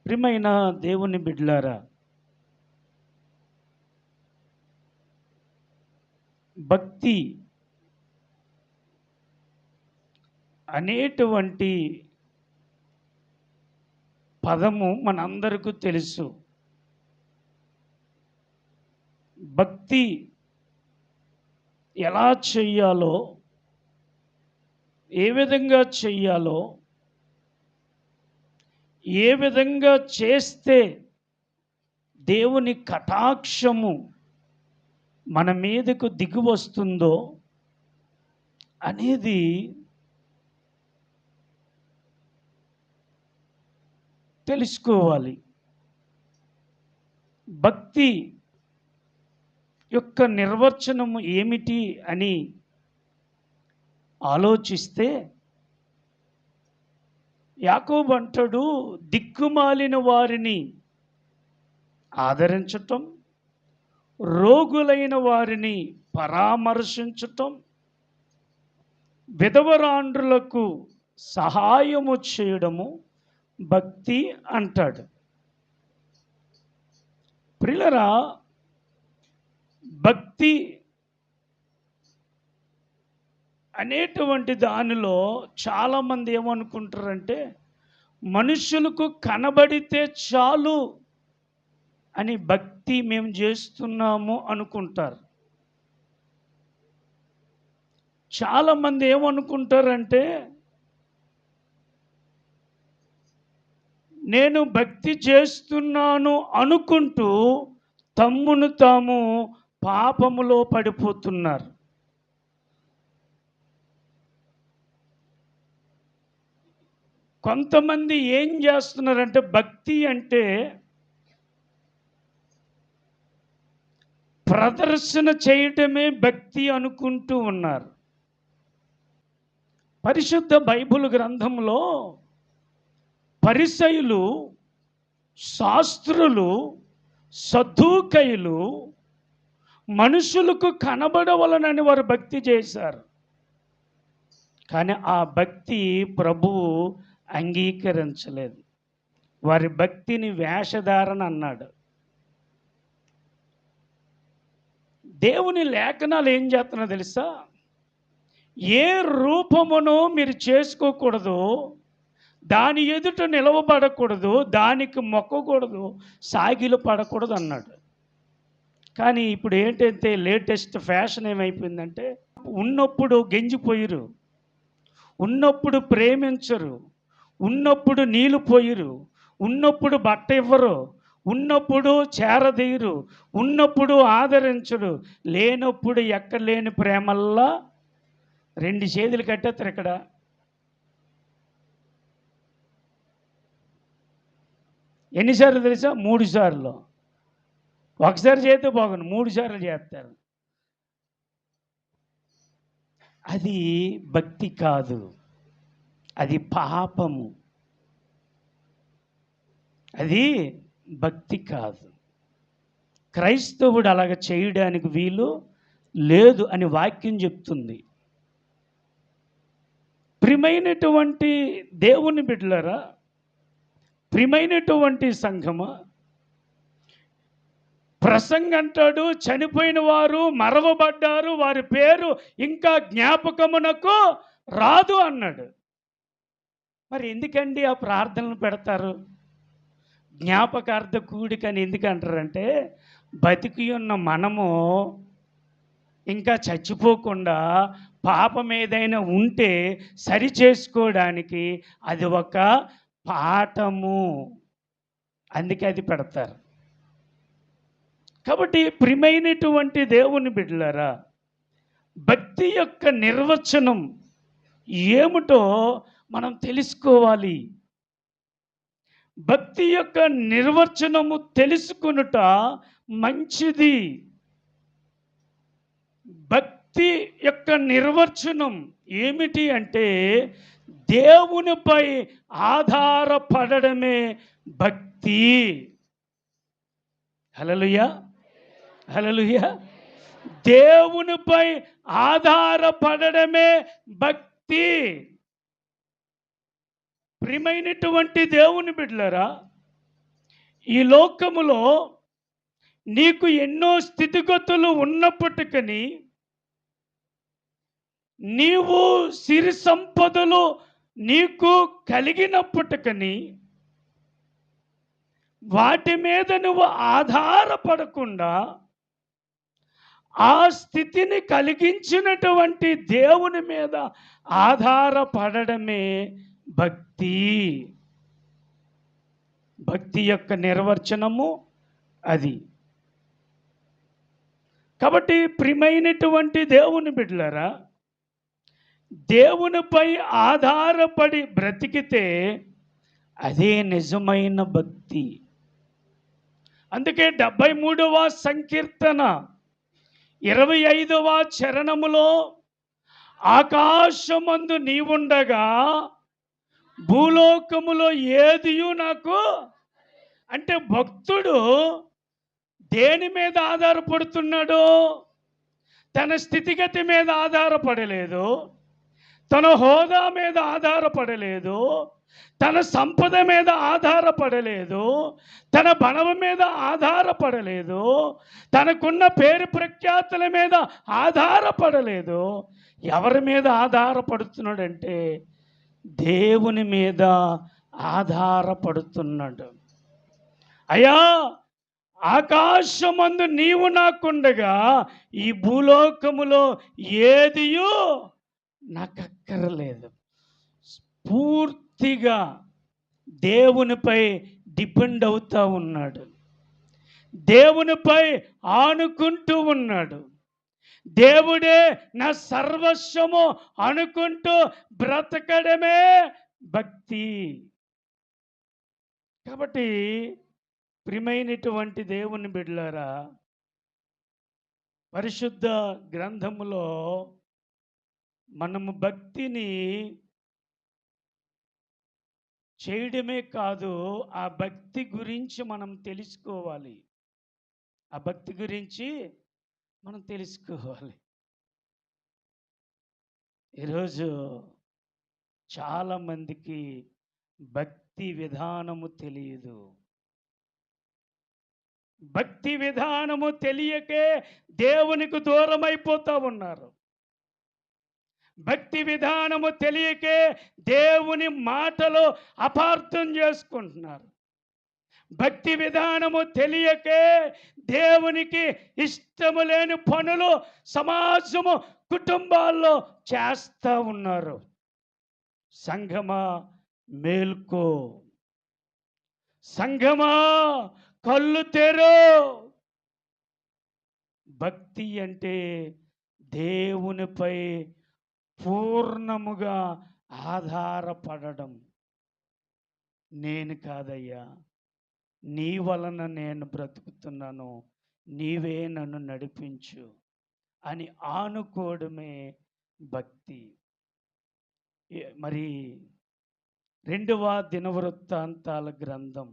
ప్రియమైన దేవుని బిడ్డలారా, భక్తి అనేటువంటి పదము మనందరికీ తెలుసు. భక్తి ఎలా చెయ్యాలో, ఏ విధంగా చెయ్యాలో, ఏ విధంగా చేస్తే దేవుని కటాక్షము మన మీదకు దిగి వస్తుందో అనేది తెలుసుకోవాలి. భక్తి యొక్క నిర్వచనము ఏమిటి అని ఆలోచిస్తే యాకోబు అంటాడు, దిక్కుమాలిన వారిని ఆదరించటం, రోగులైన వారిని పరామర్శించటం, విధవరాండ్రులకు సహాయము చేయడము భక్తి అంటాడు. ప్రియులారా, భక్తి అనేటువంటి దానిలో చాలామంది ఏమనుకుంటారంటే, మనుషులకు కనబడితే చాలు అని భక్తి మేము చేస్తున్నాము అనుకుంటారు. చాలామంది ఏమనుకుంటారంటే, నేను భక్తి చేస్తున్నాను అనుకుంటూ తమ్మును తాము పాపములో పడిపోతున్నారు. కొంతమంది ఏం చేస్తున్నారంటే, భక్తి అంటే ప్రదర్శన చేయటమే భక్తి అనుకుంటూ ఉన్నారు. పరిశుద్ధ బైబిల్ గ్రంథంలో పరిసయ్యులు, శాస్త్రులు, సద్దూకయులు మనుషులకు కనబడవలనని వారు భక్తి చేశారు. కానీ ఆ భక్తి ప్రభువు అంగీకరించలేదు. వారి భక్తిని వేషధారణ అన్నాడు. దేవుని లేఖనాలు ఏం చేస్తున్నా తెలుసా? ఏ రూపమును మీరు చేసుకోకూడదు, దాని ఎదుట నిలవబడకూడదు, దానికి మొక్కకూడదు, సాగిలు పడకూడదు అన్నాడు. కానీ ఇప్పుడు ఏంటంటే లేటెస్ట్ ఫ్యాషన్ ఏమైపోయిందంటే, ఉన్నప్పుడు గెంజిపోయిరు, ఉన్నప్పుడు ప్రేమించరు, ఉన్నప్పుడు నీళ్ళు పోయిరు, ఉన్నప్పుడు బట్ట ఇవ్వరు, ఉన్నప్పుడు చేరదీయరు, ఉన్నప్పుడు ఆదరించరు, లేనప్పుడు ఎక్కడ లేని ప్రేమల్లా 2 చేతులు కట్టేస్తారు. ఇక్కడ ఎన్నిసార్లు తెలుసా? 3 సార్లు. ఒకసారి చేస్తే బాగుండు, 3 సార్లు చేస్తారు. అది భక్తి కాదు, అది పాపము. అది భక్తి కాదు. క్రైస్తవుడు అలాగ చేయడానికి వీలు లేదు అని వాక్యం చెప్తుంది. ప్రియమైనటువంటి దేవుని బిడ్డలారా, ప్రియమైనటువంటి సంఘమా, ప్రసంగంటాడు, చనిపోయిన వారు మరవబడ్డారు, వారి పేరు ఇంకా జ్ఞాపకమునకు రాదు అన్నాడు. మరి ఎందుకండి ఆ ప్రార్థనలు పెడతారు? జ్ఞాపకార్థ కూడికని ఎందుకు అంటారంటే, బతికి ఉన్న మనము ఇంకా చచ్చిపోకుండా పాపం ఏదైనా ఉంటే సరి చేసుకోవడానికి అది ఒక పాఠము, అందుకే అది పెడతారు. కాబట్టి ప్రియమైనటువంటి దేవుని బిడ్డలారా, భక్తి యొక్క నిర్వచనం ఏమిటో మనం తెలుసుకోవాలి. భక్తి యొక్క నిర్వచనము తెలుసుకొనుట మంచిది. భక్తి యొక్క నిర్వచనం ఏమిటి అంటే, దేవునిపై ఆధారపడడమే భక్తి. హల్లెలూయా, హల్లెలూయా. దేవునిపై ఆధారపడడమే భక్తి. ప్రియమైనటువంటి దేవుని బిడ్డలారా, ఈ లోకములో నీకు ఎన్నో స్థితిగతులు ఉన్నప్పటికీ, నీవు సిరి సంపదలు నీకు కలిగినప్పటికీ, వాటి మీద నువ్వు ఆధారపడకుండా ఆ స్థితిని కలిగించినటువంటి దేవుని మీద ఆధారపడడమే భక్తి. భక్తి యొక్క నిర్వచనము అది. కాబట్టి ప్రియమైనటువంటి దేవుని బిడ్డలారా, దేవునిపై ఆధారపడి బ్రతికితే అదే నిజమైన భక్తి. అందుకే 73వ సంకీర్తన 25వ చరణములో, ఆకాశమందు నీవుండగా భూలోకములో ఏదియు నాకు, అంటే భక్తుడు దేని మీద ఆధారపడుతున్నాడు? తన స్థితిగతి మీద ఆధారపడలేదు, తన హోదా మీద ఆధారపడలేదు, తన సంపద మీద ఆధారపడలేదు, తన బలము మీద ఆధారపడలేదు, తనకున్న పేరు ప్రఖ్యాతుల మీద ఆధారపడలేదు. ఎవరి మీద ఆధారపడుతున్నాడంటే దేవుని మీద ఆధారపడుతున్నాడు. అయ్యా, ఆకాశమందు నీవు నాకుండగా ఈ భూలోకములో ఏదియో నాకు అక్కర్లేదు. పూర్తిగా దేవునిపై డిపెండ్ అవుతూ ఉన్నాడు, దేవునిపై ఆనుకుంటూ ఉన్నాడు. దేవుడే నా సర్వస్వము అనుకుంటూ బ్రతకడమే భక్తి. కాబట్టి ప్రియమైనటువంటి దేవుని బిడ్డలారా, పరిశుద్ధ గ్రంథములో మనము భక్తిని చేయడమే కాదు, ఆ భక్తి గురించి మనం తెలుసుకోవాలి. ఆ భక్తి గురించి మనం తెలుసుకోవాలి. ఈరోజు చాలామందికి భక్తి విధానము తెలియదు. భక్తి విధానము తెలియకే దేవునికి దూరం అయిపోతూ ఉన్నారు. భక్తి విధానము తెలియకే దేవుని మాటలు అపార్థం చేసుకుంటున్నారు. భక్తి విధానము తెలియకే దేవునికి ఇష్టము లేని పనులు సమాజము, కుటుంబాల్లో చేస్తూ ఉన్నారు. సంఘమా మేల్కో, సంఘమా కళ్ళు తెరు. భక్తి అంటే దేవునిపై పూర్ణముగా ఆధారపడడం. నేను కాదయ్యా, నీ వలన నేను బ్రతుకుతున్నాను, నీవే నన్ను నడిపించు అని ఆనుకోవడమే భక్తి. మరి 2వ దినవృత్తాంతాల గ్రంథం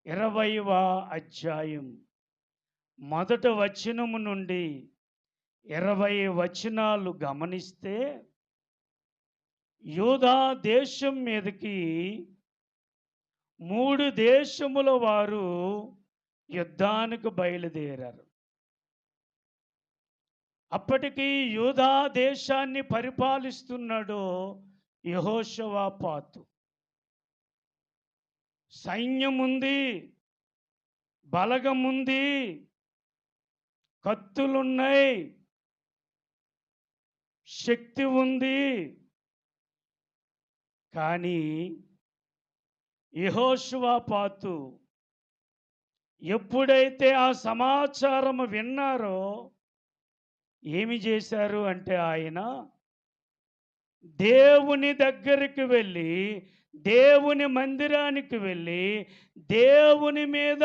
20వ అధ్యాయం 1వ వచనము నుండి 20 వచనాలు గమనిస్తే, యూదా దేశం మీదకి 3 దేశముల వారు యుద్ధానికి బయలుదేరారు. అప్పటికి యూదా దేశాన్ని పరిపాలిస్తున్నాడు యెహోషాపాతు. సైన్యం ఉంది, బలగం ఉంది, కత్తులున్నాయి, శక్తి ఉంది. కానీ యెహోషాపాతు ఎప్పుడైతే ఆ సమాచారం విన్నారో ఏమి చేశారు అంటే, ఆయన దేవుని దగ్గరికి వెళ్ళి, దేవుని మందిరానికి వెళ్ళి దేవుని మీద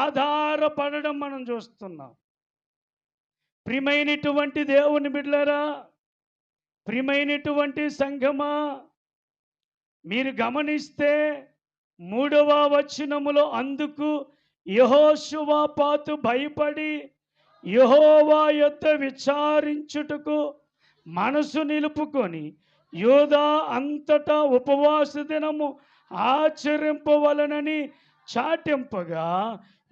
ఆధారపడడం మనం చూస్తున్నాం. ప్రియమైనటువంటి దేవుని బిడ్డలారా, ప్రియమైనటువంటి సంఘమా, మీరు గమనిస్తే 3వ వచనములో, అందుకు యెహోషాపాతు భయపడి యెహోవా యొద్ద విచారించుటకు మనసు నిలుపుకొని యూదా అంతటా ఉపవాస దినము ఆచరింపవలనని చాటింపగా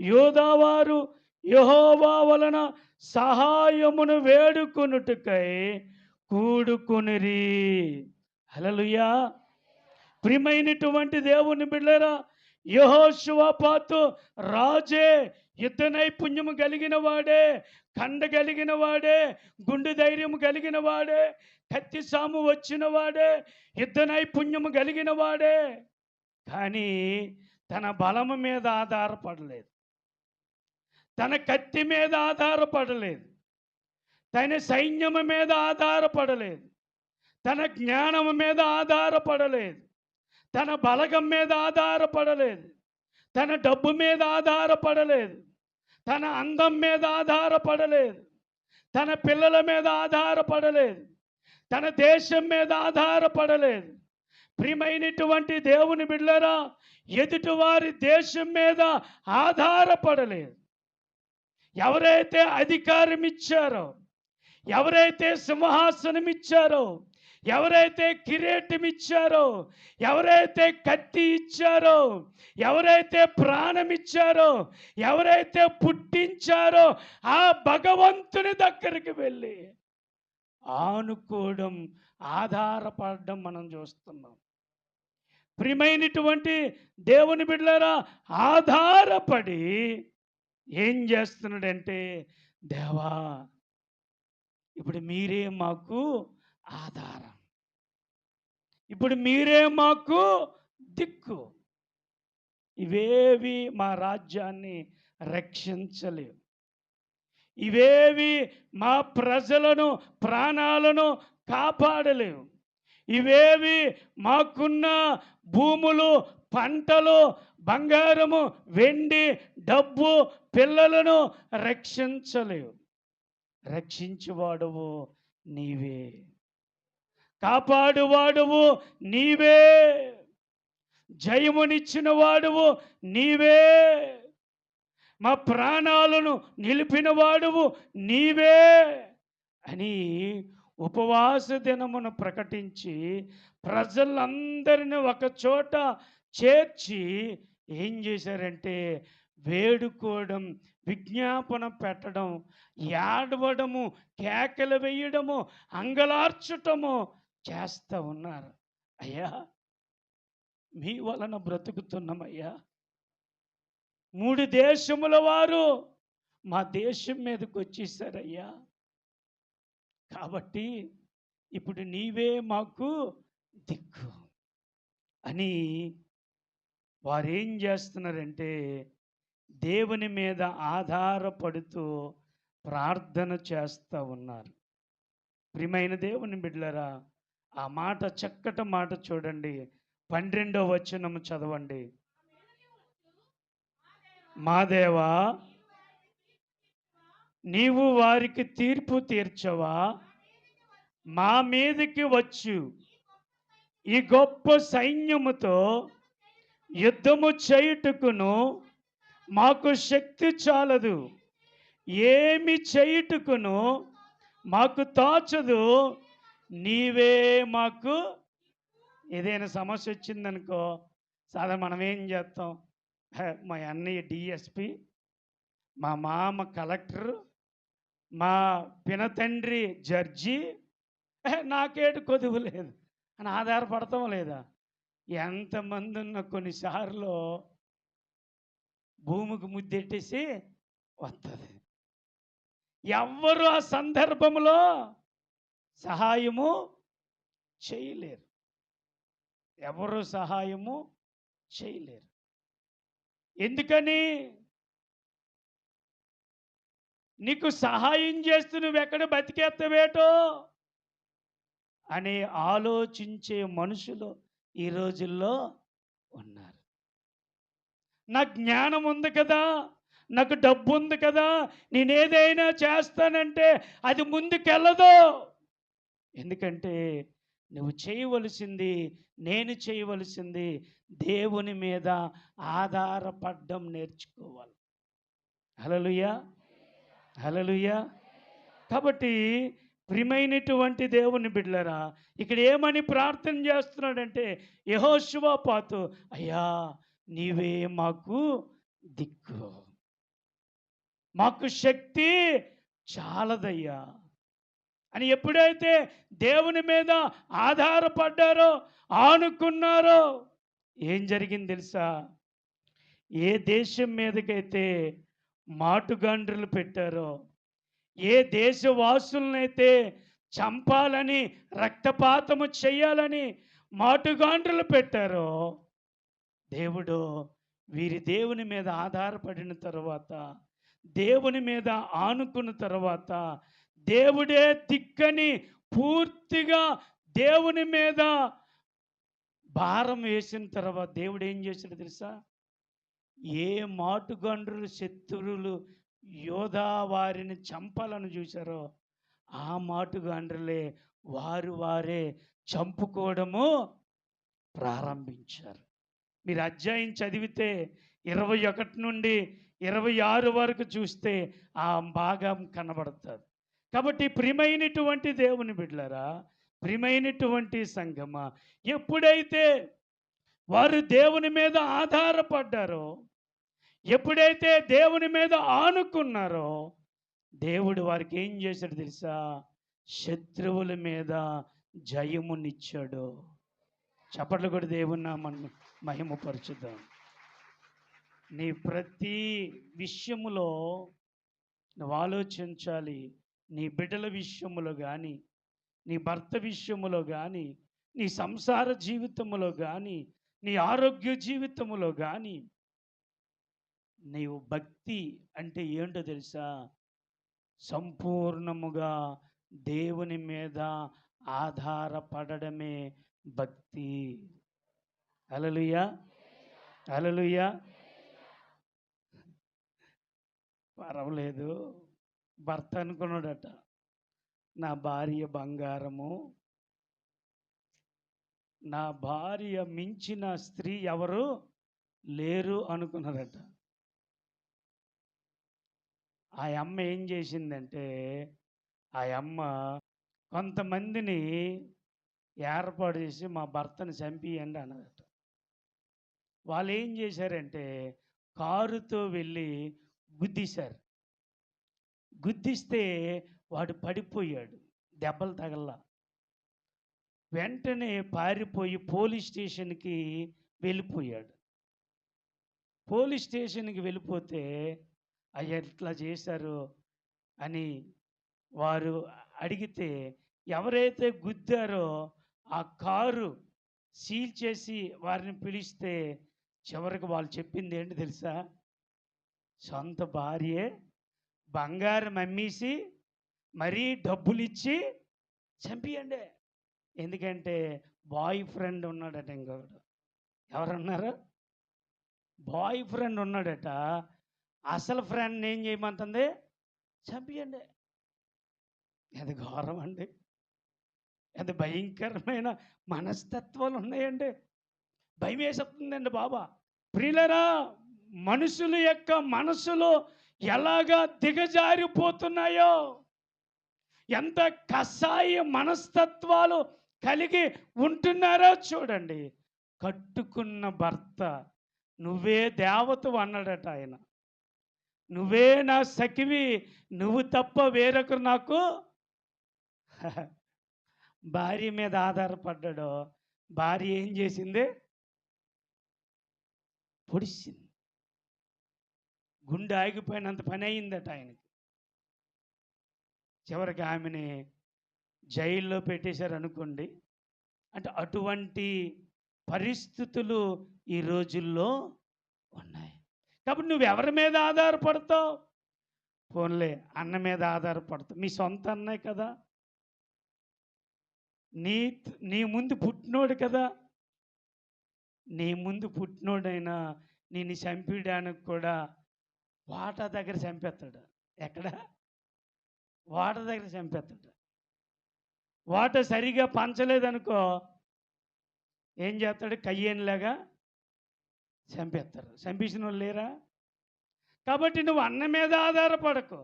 యోదావారు యెహోవా వలన సహాయమును వేడుకొనుటకై కూడుకొనిరి. హల్లెలూయా. ప్రియమైనటువంటి దేవుని బిడ్డలారా, యెహోషువపాతు రాజే, యుద్ధ నైపుణ్యము కలిగిన వాడే, కండ కలిగిన వాడే, గుండె ధైర్యము కలిగిన వాడే, కత్తి సాము వచ్చిన వాడే, యుద్ధ నైపుణ్యము కలిగిన వాడే. కానీ తన బలము మీద ఆధారపడలేదు, తన కత్తి మీద ఆధారపడలేదు, తన సైన్యము మీద ఆధారపడలేదు, తన జ్ఞానము మీద ఆధారపడలేదు, తన బలగం మీద ఆధారపడలేదు, తన డబ్బు మీద ఆధారపడలేదు, తన అందం మీద ఆధారపడలేదు, తన పిల్లల మీద ఆధారపడలేదు, తన దేశం మీద ఆధారపడలేదు. ప్రియమైనటువంటి దేవుని బిడ్డలారా, ఎదుటివారి దేశం మీద ఆధారపడలేదు. ఎవరైతే అధికారం ఇచ్చారో, ఎవరైతే సింహాసనం ఇచ్చారో, ఎవరైతే కిరీటం ఇచ్చారో, ఎవరైతే కత్తి ఇచ్చారో, ఎవరైతే ప్రాణం ఇచ్చారో, ఎవరైతే పుట్టించారో ఆ భగవంతుని దగ్గరికి వెళ్ళి ఆనుకోవడం, ఆధారపడడం మనం చూస్తున్నాం. ప్రియమైనటువంటి దేవుని బిడ్డలారా, ఆధారపడి ఏం చేస్తున్నాడంటే, దేవా ఇప్పుడు మీరే మాకు ఆధారం, ఇప్పుడు మీరే మాకు దిక్కు. ఇవేవి మా రాజ్యాన్ని రక్షించలేవు, ఇవేవి మా ప్రజలను, ప్రాణాలను కాపాడలేవు, ఇవేవి మాకున్న భూములు, పంటలు, బంగారము, వెండి, డబ్బు, పిల్లలను రక్షించలేవు. రక్షించువాడువు నీవే, కాపాడువాడువు నీవే, జయమునిచ్చిన వాడువు నీవే, మా ప్రాణాలను నిలిపిన వాడువు నీవే అని ఉపవాస దినమును ప్రకటించి ప్రజలందరిని ఒక చోట చేర్చి ఏం చేశారంటే, వేడుకోవడం, విజ్ఞాపన పెట్టడం, ఏడవడము, కేకలు వేయడము, అంగలార్చటము చేస్తూ ఉన్నారు. అయ్యా మీ వలన బ్రతుకుతున్నామయ్యా. 3 దేశముల వారు మా దేశం మీదకి వచ్చేసారయ్యా. కాబట్టి ఇప్పుడు నీవే మాకు దిక్కు అని వారు ఏం చేస్తున్నారంటే, దేవుని మీద ఆధారపడుతూ ప్రార్థన చేస్తూ ఉన్నారు. ప్రియమైన దేవుని బిడ్డలారా, ఆ మాట, చక్కటి మాట చూడండి. 12వ వచనము చదవండి. మా దేవా, నీవు వారికి తీర్పు తీర్చవా, మా మీదకి వచ్చు ఈ గొప్ప సైన్యముతో యుద్ధము చేయుటకును మాకు శక్తి చాలదు, ఏమి చేయుటకును మాకు తోచదు, నీవే మాకు. ఏదైనా సమస్య వచ్చిందనుకో, సాధారణ మనం ఏం చేస్తాం, మా అన్నయ్య డిఎస్పి, మా మామ కలెక్టర్, మా పినతండ్రి జడ్జి, నాకేటు కొదువు లేదు అని ఆధారపడతాం లేదా? ఎంతమంది ఉన్న కొన్నిసార్లు భూమికి ముద్దెట్టేసి వస్తుంది. ఎవ్వరు ఆ సందర్భంలో సహాయము చేయలేరు, ఎవరు సహాయము చేయలేరు. ఎందుకని? నీకు సహాయం చేస్తూ నువ్వెక్కడ బతికేస్తావేటో అని ఆలోచించే మనుషులు ఈ రోజుల్లో ఉన్నారు. నాకు జ్ఞానం ఉంది కదా, నాకు డబ్బు ఉంది కదా, నేనేదైనా చేస్తానంటే అది ముందుకెళ్ళదు. ఎందుకంటే నువ్వు చేయవలసింది, నేను చేయవలసింది దేవుని మీద ఆధారపడడం నేర్చుకోవాలి. హల్లెలూయా, హల్లెలూయా. కాబట్టి ప్రియమైనటువంటి దేవుని బిడ్డలారా, ఇక్కడ ఏమని ప్రార్థన చేస్తున్నాడంటే, యెహోషువపాతు, అయ్యా నీవే మాకు దిక్కు, మాకు శక్తి చాలదయ్యా అని ఎప్పుడైతే దేవుని మీద ఆధారపడ్డారో, ఆనుకున్నారో, ఏం జరిగింది తెలుసా? ఏ దేశం మీదకైతే మాటుగాండ్రులు పెట్టారో, ఏ దేశవాసులనైతే చంపాలని, రక్తపాతము చేయాలని మాటుగాండ్రులు పెట్టారో, దేవుడు వీరి దేవుని మీద ఆధారపడిన తర్వాత, దేవుని మీద ఆనుకున్న తర్వాత, దేవుడే దిక్కని పూర్తిగా దేవుని మీద భారం వేసిన తర్వాత దేవుడు ఏం చేశాడు తెలుసా? ఏ మాటుగండ్రులు శత్రువులు యోధా వారిని చంపాలని చూశారో, ఆ మాటుగండ్రులే వారే చంపుకోవడము ప్రారంభించారు. మీరు అధ్యాయం చదివితే 21 నుండి 26 వరకు చూస్తే ఆ భాగం కనబడుతుంది. కాబట్టి ప్రియమైనటువంటి దేవుని బిడ్డలారా, ప్రియమైనటువంటి సంగమా, ఎప్పుడైతే వారు దేవుని మీద ఆధారపడ్డారో, ఎప్పుడైతే దేవుని మీద ఆనుకున్నారో, దేవుడు వారికి ఏం చేశాడు తెలుసా? శత్రువుల మీద జయమునిచ్చాడు. చప్పట్లు కూడా దేవుని నామమును మహిమపరచుదాం. నీ ప్రతి విషయములో నువ్వు ఆలోచించాలి. నీ బిడ్డల విషయములో కానీ, నీ భర్త విషయములో కానీ, నీ సంసార జీవితములో కానీ, నీ ఆరోగ్య జీవితములో కానీ, నీవు భక్తి అంటే ఏంటో తెలుసా? సంపూర్ణముగా దేవుని మీద ఆధారపడడమే భక్తి. హల్లెలూయా, హల్లెలూయా. పర్వాలేదు, భర్త అనుకున్నాడట, నా భార్య బంగారము, నా భార్య మించిన స్త్రీ ఎవరు లేరు అనుకున్నారట. ఆ అమ్మ ఏం చేసిందంటే, ఆ అమ్మ కొంతమందిని ఏర్పాటు చేసి మా భర్తను చంపియండి అన్నదట. వాళ్ళు ఏం చేశారంటే కారుతో వెళ్ళి గుద్దేశారు. గుద్దిస్తే వాడు పడిపోయాడు, దెబ్బలు తగల్లా. వెంటనే పారిపోయి పోలీస్ స్టేషన్కి వెళ్ళిపోయాడు. పోలీస్ స్టేషన్కి వెళ్ళిపోతే అయ్యా ఇట్లా చేశారు అని వారు అడిగితే, ఎవరైతే గుద్దారో ఆ కారు సీల్ చేసి వారిని పిలిస్తే చివరికి వాళ్ళు చెప్పింది ఏంటి తెలుసా? సొంత భార్యే బంగారం అమ్మేసి మరీ డబ్బులు ఇచ్చి చంపియండి. ఎందుకంటే బాయ్ ఫ్రెండ్ ఉన్నాడట. ఇంకొకడు ఎవరున్నారు? బాయ్ ఫ్రెండ్ ఉన్నాడట. అసలు ఫ్రెండ్ ఏం చేయమంటుంది? చంపియండి. అది ఘోరం అండి. అది భయంకరమైన మనస్తత్వాలు ఉన్నాయండి. భయం వేసేస్తుందండి బాబా. ప్రియులరా, మనుషుల యొక్క మనసులో ఎలాగా దిగజారిపోతున్నాయో, ఎంత కసాయి మనస్తత్వాలు కలిగి ఉంటున్నారో చూడండి. కట్టుకున్న భర్త నువ్వే దేవతవు అన్నాడట ఆయన. నువ్వే నా సఖివి, నువ్వు తప్ప వేరొకరు నాకు. భార్య మీద ఆధారపడ్డాడో, భార్య ఏం చేసింది? పొడిచింది. గుండె ఆగిపోయినంత పని అయిందట ఆయనకి. చివరికి ఆమెని జైల్లో పెట్టేశారు అనుకోండి. అంటే అటువంటి పరిస్థితులు ఈ రోజుల్లో ఉన్నాయి. కాబట్టి నువ్వు ఎవరి మీద ఆధారపడతావు? పోన్లే, అన్న మీద ఆధారపడతావు. మీ సొంత అన్నే కదా, నీ ముందు పుట్టినోడు కదా. నీ ముందు పుట్టినోడైనా నిన్ను చంపేయడానికి కూడా వాటా దగ్గర చంపేస్తాడు. ఎక్కడ? వాటా దగ్గర చంపేస్తాడు. వాటా సరిగా పంచలేదనుకో ఏం చేస్తాడు? కయ్యేనిలాగా చంపేస్తారు. చంపేసిన వాళ్ళు లేరా? కాబట్టి నువ్వు అన్న మీద ఆధారపడకు,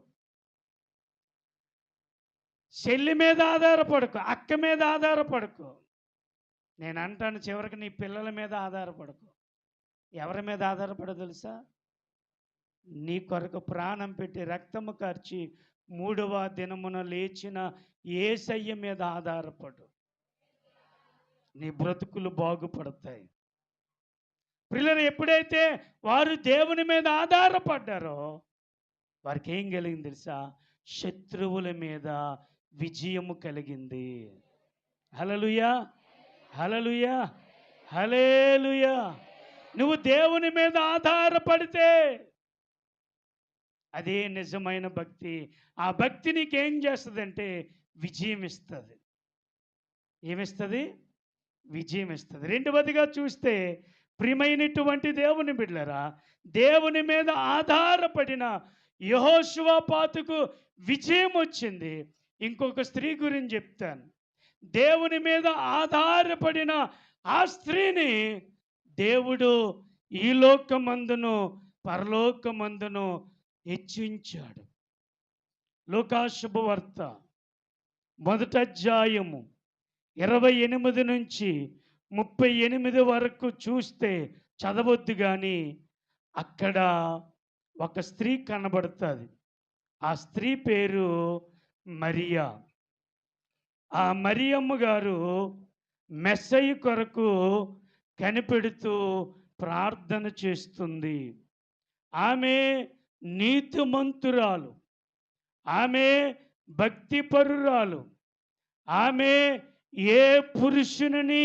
చెల్లి మీద ఆధారపడకు, అక్క మీద ఆధారపడకు. నేను అంటాను చివరికి నీ పిల్లల మీద ఆధారపడకు. ఎవరి మీద ఆధారపడో తెలుసా? నీ కొరకు ప్రాణం పెట్టి రక్తము కార్చి మూడవ దినమున లేచిన యేసయ్య మీద ఆధారపడు. నీ బ్రతుకులు బాగుపడతాయి. పిల్లలు ఎప్పుడైతే వారు దేవుని మీద ఆధారపడ్డారో వారికి ఏం కలిగింది తెలుసా? శత్రువుల మీద విజయము కలిగింది. హల్లెలూయా, హల్లెలూయా, హల్లెలూయా. నువ్వు దేవుని మీద ఆధారపడితే అదే నిజమైన భక్తి. ఆ భక్తి నీకేం చేస్తుందంటే విజయం ఇస్తుంది. ఏమిస్తుంది? విజయం ఇస్తుంది. రెండవదిగా చూస్తే ప్రియమైనటువంటి దేవుని బిడ్డలారా, దేవుని మీద ఆధారపడిన యెహోషువపాతుకు విజయం వచ్చింది. ఇంకొక స్త్రీ గురించి చెప్తాను. దేవుని మీద ఆధారపడిన ఆ స్త్రీని దేవుడు ఈ లోకమందును పరలోకమందును హెచ్చించాడు. లూకా శుభవార్త 1వ అధ్యాయము 28 నుంచి 38 వరకు చూస్తే చదవద్దు, కానీ అక్కడ ఒక స్త్రీ కనబడుతుంది. ఆ స్త్రీ పేరు మరియా. ఆ మరియమ్మ గారు మెస్సయ్య కొరకు కనిపెడుతూ ప్రార్థన చేస్తుంది. ఆమె నీతిమంతురాలు, ఆమె భక్తిపరురాలు, ఆమె ఏ పురుషుని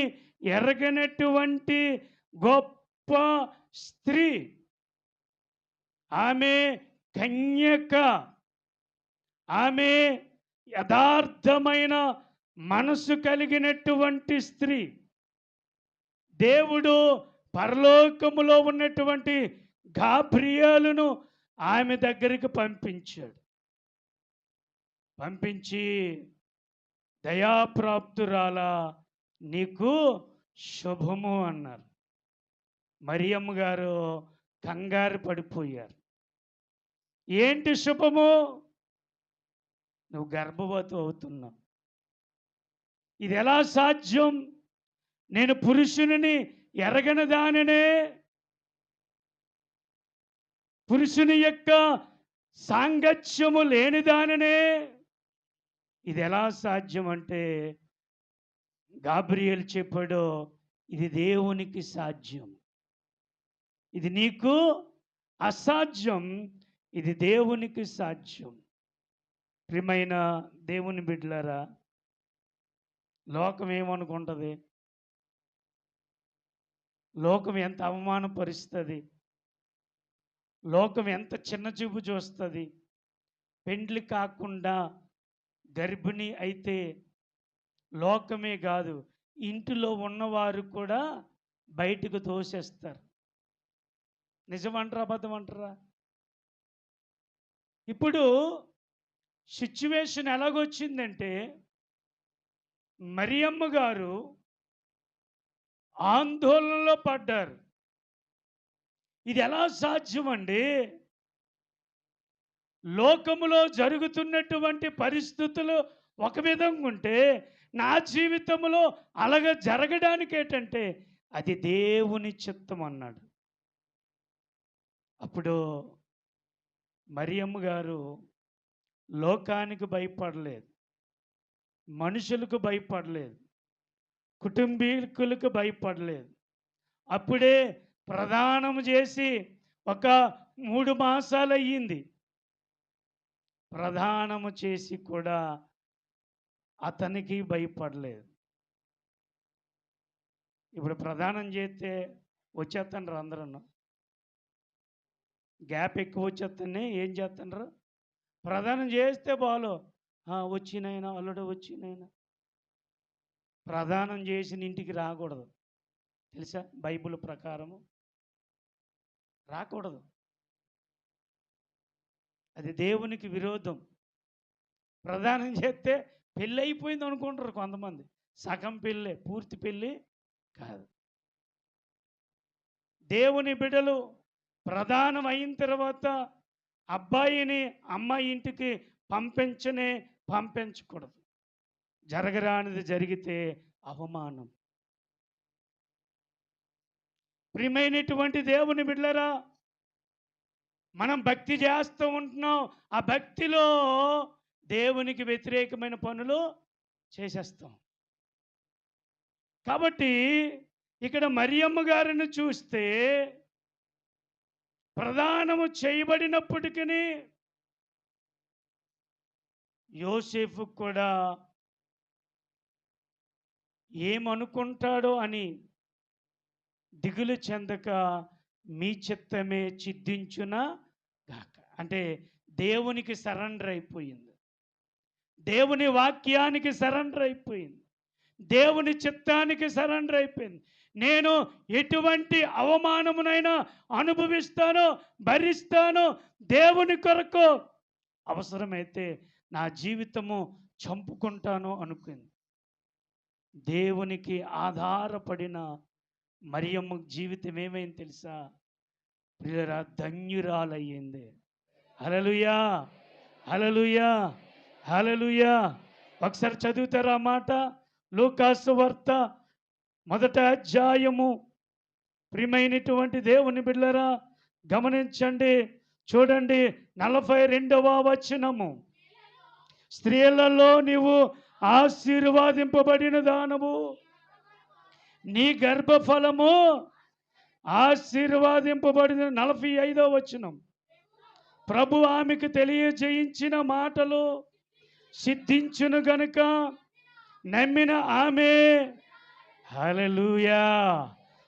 ఎరగనటువంటి గొప్ప స్త్రీ, ఆమె కన్యక, ఆమె యథార్థమైన మనసు కలిగినటువంటి స్త్రీ. దేవుడు పరలోకములో ఉన్నటువంటి గాబ్రియేలును ఆమె దగ్గరికి పంపించాడు. పంపించి, దయాప్రాప్తురాలా నీకు శుభము అన్నారు. మరియమ్మ గారు కంగారు పడిపోయారు. ఏంటి శుభము? నువ్వు గర్భవతి అవుతున్నావు. ఇది ఎలా సాధ్యం? నేను పురుషుని ఎరగని దానినే, పురుషుని యొక్క సాంగత్యము లేని దానినే. ఇది ఎలా సాధ్యం అంటే గాబ్రియేలు చెప్పాడు, ఇది దేవునికి సాధ్యం, ఇది నీకు అసాధ్యం, ఇది దేవునికి సాధ్యం. ప్రియమైన దేవుని బిడ్డలారా, లోకం ఏమనుకుంటుంది? లోకం ఎంత అవమానపరుస్తుంది, లోకం ఎంత చిన్న చూపు చూస్తుంది. పెండ్లి కాకుండా గర్భిణి అయితే లోకమే కాదు, ఇంటిలో ఉన్నవారు కూడా బయటకు తోసేస్తారు. నిజమంటారా అబద్ధం అంటారా? ఇప్పుడు సిచ్యువేషన్ ఎలాగొచ్చిందంటే, మరియమ్మ గారు ఆందోళనలో పడ్డారు. ఇది ఎలా సాధ్యమండి? లోకములో జరుగుతున్నటువంటి పరిస్థితులు ఒక విధంగా ఉంటే నా జీవితంలో అలాగ జరగడానికి ఏంటంటే అది దేవుని చిత్తం అన్నాడు. అప్పుడు మరియమ్మ గారు లోకానికి భయపడలేదు, మనుషులకు భయపడలేదు, కుటుంబీకులకు భయపడలేదు. అప్పుడే ప్రదానం చేసి ఒక 3 మాసాలు అయ్యింది. ప్రదానము చేసి కూడా అతనికి భయపడలేదు. ఇప్పుడు ప్రదానం చేస్తే వచ్చేస్తుండ్రు అందరూ, గ్యాప్ ఎక్కువ వచ్చేస్తానే. ఏం చేస్తుండ్రు? ప్రదానం చేస్తే బాలో వచ్చినైనా అల్లుడు వచ్చినైనా. ప్రదానం చేసిన ఇంటికి రాకూడదు తెలుసా? బైబిల్ ప్రకారము రాకూడదు. అది దేవునికి విరోధం. ప్రదానం చేస్తే పెళ్ళి అయిపోయింది అనుకుంటారు కొంతమంది. సగం పెళ్ళే, పూర్తి పెళ్ళి కాదు. దేవుని బిడ్డలు ప్రదానం అయిన తర్వాత అబ్బాయిని అమ్మాయి ఇంటికి పంపించకూడదు. జరగరానిది జరిగితే అవమానం. ప్రియమైనటువంటి దేవుని బిడ్డలారా, మనం భక్తి చేస్తూ ఉంటున్నాం. ఆ భక్తిలో దేవునికి వ్యతిరేకమైన పనులు చేసేస్తాం. కాబట్టి ఇక్కడ మరియమ్మ గారిని చూస్తే ప్రదానము చేయబడినప్పటికీ యోసేపు కూడా ఏమనుకుంటాడో అని దిగులు చెందక మీ చిత్తమే చిద్దించునా గాక. అంటే దేవునికి సరెండర్ అయిపోయింది, దేవుని వాక్యానికి సరెండర్ అయిపోయింది, దేవుని చిత్తానికి సరెండర్ అయిపోయింది. నేను ఎటువంటి అవమానమునైనా అనుభవిస్తానో భరిస్తానో దేవుని కొరకు, అవసరమైతే నా జీవితము చంపుకుంటాను అనుకుంది. దేవునికి ఆధారపడిన మరియమ్మ జీవితం ఏమైంది తెలుసా ప్రియులారా? ధన్యురాలయ్యింది. హల్లెలూయా, హల్లెలూయా, హల్లెలూయా. ఒకసారి చదువుతారా మాట? లూకాసు వార్త 1వ అధ్యాయము. ప్రియమైనటువంటి దేవుని బిడ్డలారా గమనించండి, చూడండి 42వ వచనము. స్త్రీలలో నీవు ఆశీర్వాదింపబడిన దానవు, నీ గర్భఫలము ఆశీర్వాదింపబడిన. 45వ వచనం. ప్రభు ఆమెకు తెలియజేయించిన మాటలు సిద్ధించును గనుక నమ్మిన ఆమె. హల్లెలూయా.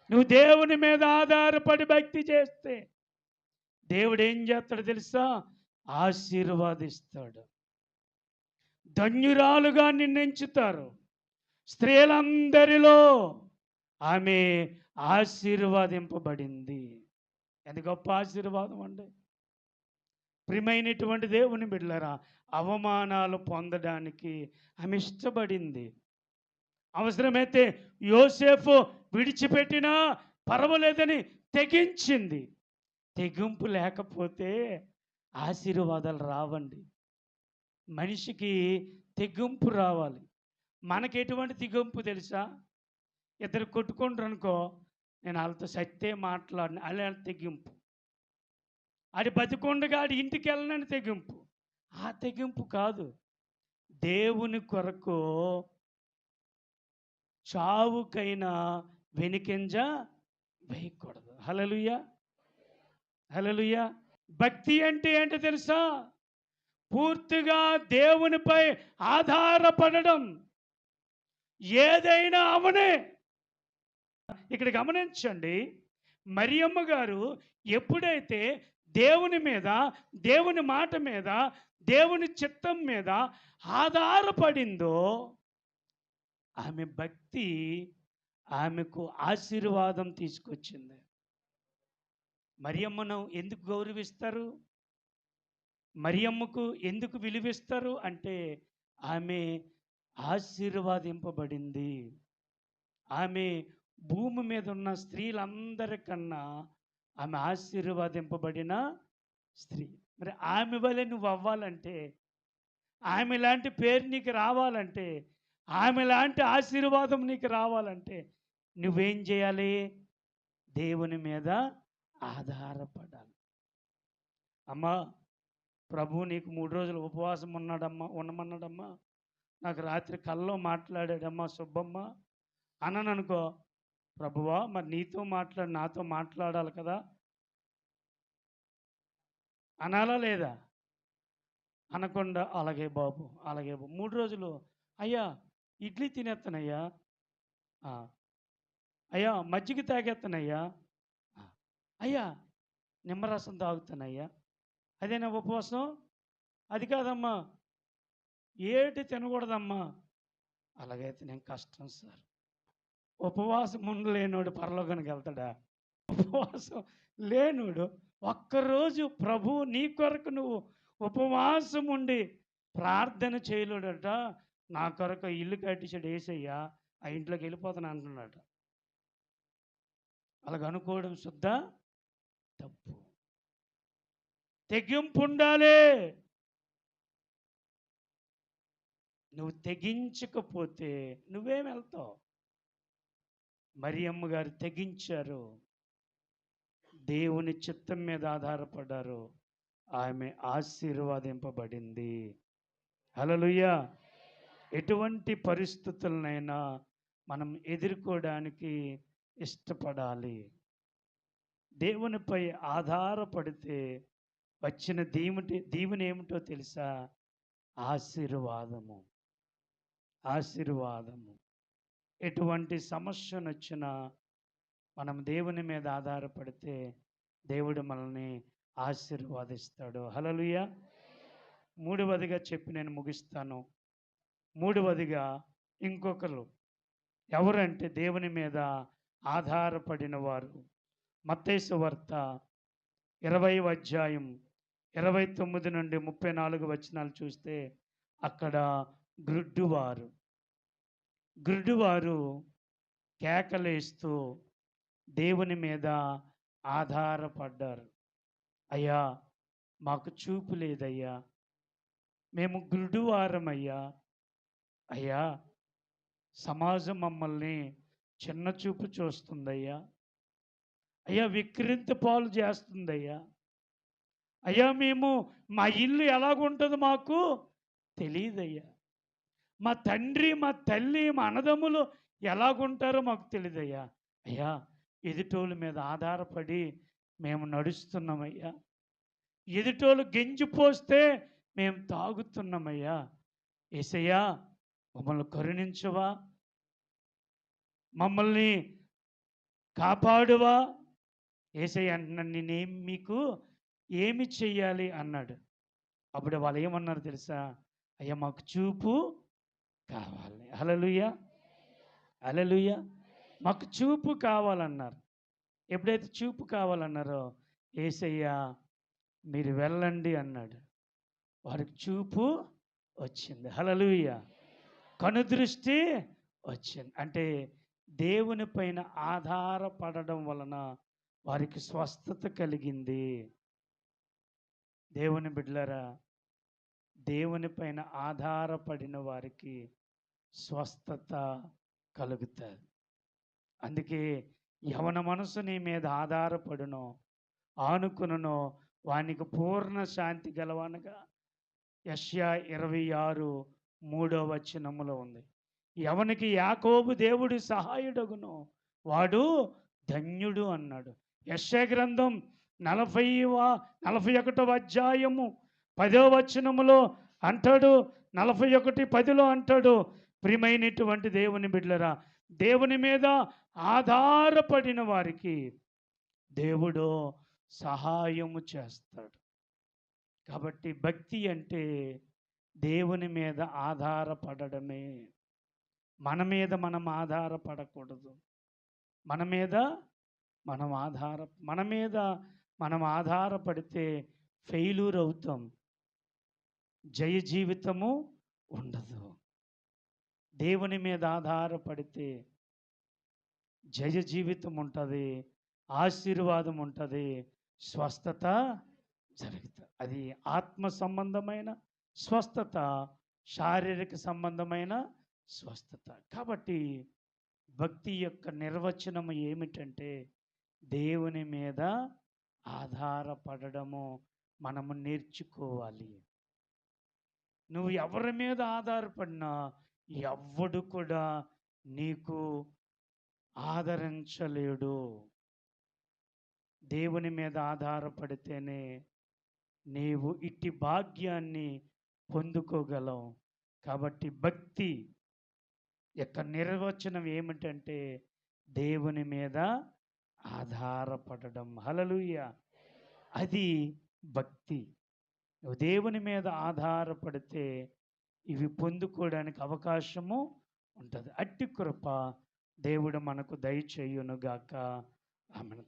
నువ్వు దేవుని మీద ఆధారపడి భక్తి చేస్తే దేవుడు ఏం చేస్తాడు తెలుసా? ఆశీర్వాదిస్తాడు. ధన్యురాలుగా నిన్నెంచుతారు. స్త్రీలందరిలో ఆమె ఆశీర్వాదింపబడింది. ఎంత గొప్ప ఆశీర్వాదం అండి! ప్రియమైనటువంటి దేవుని బిడ్డలారా, అవమానాలు పొందడానికి ఆమె ఇష్టపడింది. అవసరమైతే యోసేపు విడిచిపెట్టినా పర్వాలేదని తెగించింది. తెగింపు లేకపోతే ఆశీర్వాదాలు రావండి. మనిషికి తెగింపు రావాలి. మనకి ఎటువంటి తెగింపు తెలుసా? ఇద్దరు కొట్టుకుంటారు అనుకో, నేను వాళ్ళతో సత్తే మాట్లాడిన అలా తెగింపు. ఆడి బతికొండగా ఆడి ఇంటికి వెళ్ళనని తెగింపు. ఆ తెగింపు కాదు. దేవుని కొరకు చావుకైనా వెనుకంజ వేయకూడదు. హల్లెలూయా, హల్లెలూయా. భక్తి అంటే ఏంటో తెలుసా? పూర్తిగా దేవునిపై ఆధారపడడం. ఏదైనా అవనే. ఇక్కడ గమనించండి, మరియమ్మ గారు ఎప్పుడైతే దేవుని మీద, దేవుని మాట మీద, దేవుని చిత్తం మీద ఆధారపడిందో ఆమె భక్తి ఆమెకు ఆశీర్వాదం తీసుకొచ్చింది. మరియమ్మను ఎందుకు గౌరవిస్తారు? మరియమ్మకు ఎందుకు విలువిస్తారు అంటే ఆమె ఆశీర్వాదింపబడింది. ఆమె భూమి మీద ఉన్న స్త్రీలందరికన్నా ఆమె ఆశీర్వాదింపబడిన స్త్రీ. మరి ఆమె వలె నువ్వు అవ్వాలంటే, ఆమె లాంటి పేరు నీకు రావాలంటే, ఆమె లాంటి ఆశీర్వాదం నీకు రావాలంటే నువ్వేం చేయాలి? దేవుని మీద ఆధారపడాలి. అమ్మా, ప్రభు నీకు 3 రోజులు ఉపవాసం ఉండమన్నాడమ్మా, నాకు రాత్రి కల్లో మాట్లాడాడమ్మా సుబ్బమ్మ అన్నాను అనుకో, ప్రభువా మరి నీతో నాతో మాట్లాడాలి కదా అనాలా లేదా? అనకుండా అలాగే బాబు, అలాగే బాబు. 3 రోజులు అయ్యా ఇడ్లీ తినేస్తానయ్యా, అయ్యా మజ్జిగ తాగేస్తానయ్యా, అయ్యా నిమ్మరసం తాగుతానయ్యా. అదేనా ఉపవాసం? అది కాదమ్మా, ఏటి తినకూడదమ్మా. అలాగైతే నేను కష్టం సార్. ఉపవాసం ఉండలేనోడు పరలోకానికి వెళ్తాడా? ఉపవాసం లేనోడు ఒక్కరోజు ప్రభు నీ కొరకు నువ్వు ఉపవాసం ఉండి ప్రార్థన చేయలేడట. నా కొరకు ఇల్లు కట్టించాడు యేసయ్యా, ఆ ఇంట్లోకి వెళ్ళిపోతాను అంటున్నాడు. అలాగ అనుకోవడం శుద్ధ తప్పు. తెగింపు ఉండాలి. నువ్వు తెగించకపోతే నువ్వేం వెళ్తావు? మరియమ్మ గారు తెగించారు. దేవుని చిత్తం మీద ఆధారపడ్డారో ఆమె ఆశీర్వాదింపబడింది. హల్లెలూయా. ఎటువంటి పరిస్థితులనైనా మనం ఎదుర్కోవడానికి ఇష్టపడాలి. దేవునిపై ఆధారపడితే వచ్చిన దీవెన ఏమిటో తెలుసా? ఆశీర్వాదము. ఆశీర్వాదము. ఎటువంటి సమస్యనొచ్చినా మనం దేవుని మీద ఆధారపడితే దేవుడు మనల్ని ఆశీర్వదిస్తాడు. హల్లెలూయా. మూడవదిగా చెప్పి నేను ముగిస్తాను. మూడవదిగా ఇంకొకరు ఎవరంటే దేవుని మీద ఆధారపడిన వారు. మత్తయి సువార్త 20వ అధ్యాయం 29 నుండి 34 వచనాలు చూస్తే అక్కడ గ్రుడ్డువారు కేకలేస్తూ దేవుని మీద ఆధారపడ్డారు. అయ్యా, మాకు చూపు లేదయ్యా, మేము గ్రుడ్డువారమయ్యా, అయ్యా సమాజం మమ్మల్ని చిన్న చూపు చూస్తుందయ్యా, అయ్యా విక్రింత పాలు చేస్తుందయ్యా, అయ్యా మేము మా ఇల్లు ఎలాగుంటుందో మాకు తెలియదయ్యా, మా తండ్రి మా తల్లి మా అన్నదమ్ములు ఎలాగుంటారో మాకు తెలియదయ్యా, అయ్యా ఎదుటోళ్ళ మీద ఆధారపడి మేము నడుస్తున్నామయ్యా, ఎదుటోళ్ళు గెంజిపోస్తే మేము తాగుతున్నామయ్యా, యేసయ్యా మమ్మల్ని కరుణించవా, మమ్మల్ని కాపాడువా. యేసయ్య అంటున్నాడు, నేనేం మీకు ఏమి చెయ్యాలి అన్నాడు. అప్పుడు వాళ్ళు ఏమన్నారు తెలుసా? అయ్యా మాకు చూపు కావాలి. హల్లెలూయా, హల్లెలూయా. మాకు చూపు కావాలన్నారు. ఎప్పుడైతే చూపు కావాలన్నారో యేసయ్య మీరు వెళ్ళండి అన్నాడు. వారికి చూపు వచ్చింది. హల్లెలూయా. కనుదృష్టి వచ్చింది. అంటే దేవుని పైన ఆధారపడడం వలన వారికి స్వస్థత కలిగింది. దేవుని బిడ్డలారా, దేవుని పైన ఆధారపడిన వారికి స్వస్థత కలుగుతుంది. అందుకే యవన మనసు నీ మీద ఆధారపడునో ఆనుకునో వానికి పూర్ణ శాంతి గలవనగా యెషయా 26:3 ఉంది. ఎవనికి యాకోబు దేవుడి సహాయుడగునో వాడు ధన్యుడు అన్నాడు. యెషయా గ్రంథం 41వ అధ్యాయము 10వ వచనములో అంటాడు, 41:10 అంటాడు, ప్రియమైనటువంటి దేవుని బిడ్డలరా, దేవుని మీద ఆధారపడిన వారికి దేవుడు సహాయము చేస్తాడు. కాబట్టి భక్తి అంటే దేవుని మీద ఆధారపడడమే. మన మీద ఆధారపడకూడదు. మన మీద మనం ఆధారపడితే ఫెయిల్యూర్ అవుతాం, జయ జీవితము ఉండదు. దేవుని మీద ఆధారపడితే జయ జీవితం ఉంటుంది, ఆశీర్వాదం ఉంటుంది, స్వస్థత జరుగుతుంది. అది ఆత్మ సంబంధమైన స్వస్థత, శారీరక సంబంధమైన స్వస్థత. కాబట్టి భక్తి యొక్క నిర్వచనం ఏమిటంటే దేవుని మీద ఆధారపడడము మనము నేర్చుకోవాలి. నువ్వు ఎవరి మీద ఆధారపడినా ఎవ్వడు కూడా నీకు ఆదరించలేడు. దేవుని మీద ఆధారపడితేనే నీవు ఇట్టి భాగ్యాన్ని పొందుకోగలవు. కాబట్టి భక్తి యొక్క నిర్వచనం ఏమిటంటే దేవుని మీద ఆధారపడడం. హల్లెలూయా. అది భక్తి. నువ్వు దేవుని మీద ఆధారపడితే ఇవి పొందుకోవడానికి అవకాశము ఉంటుంది. అట్టి కృప దేవుడు మనకు దయచేయునుగాక. ఆమేన్.